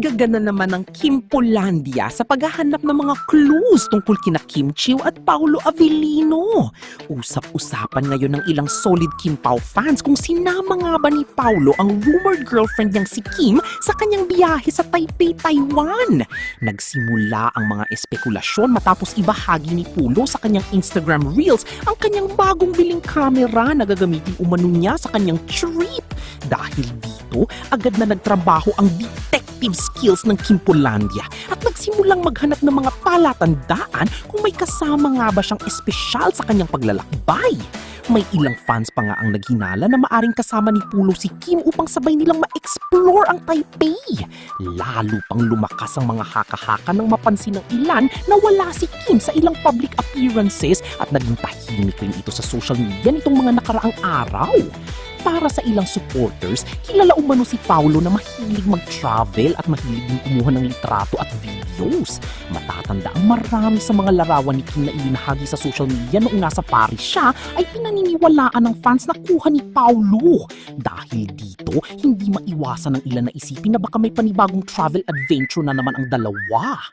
nagagana naman ng Kimpolandia sa paghahanap ng mga clues tungkol kina Kim Chiu at Paolo Avellino. Usap-usapan ngayon ng ilang solid Kim Pao fans kung sinama nga ba ni Paolo ang rumored girlfriend niyang si Kim sa kanyang biyahe sa Taipei, Taiwan. Nagsimula ang mga espekulasyon matapos ibahagi ni Pulo sa kanyang Instagram Reels ang kanyang bagong biling camera na gagamitin umano niya sa kanyang trip. Dahil dito, agad na nagtrabaho ang detective skills ng Kimpolandia at nagsimulang maghanap ng mga palatandaan kung may kasama nga ba siyang espesyal sa kanyang paglalakbay. May ilang fans pa nga ang naghinala na maaring kasama ni Pulo si Kim upang sabay nilang ma-explore ang Taipei. Lalo pang lumakas ang mga haka-haka nang mapansin ng ilan na wala si Kim sa ilang public appearances at naging tahimik rin ito sa social media nitong mga nakaraang araw. Para sa ilang supporters, kilala umano si Paolo na mahilig mag-travel at mahilig din kumuha ng litrato at videos. Matatanda ang marami sa mga larawan ni Kim na ibinahagi sa social media noong nasa Paris siya ay pinaniniwalaan ng fans na kuha ni Paolo. Dahil dito, hindi maiwasan ng ilan na isipin na baka may panibagong travel adventure na naman ang dalawa.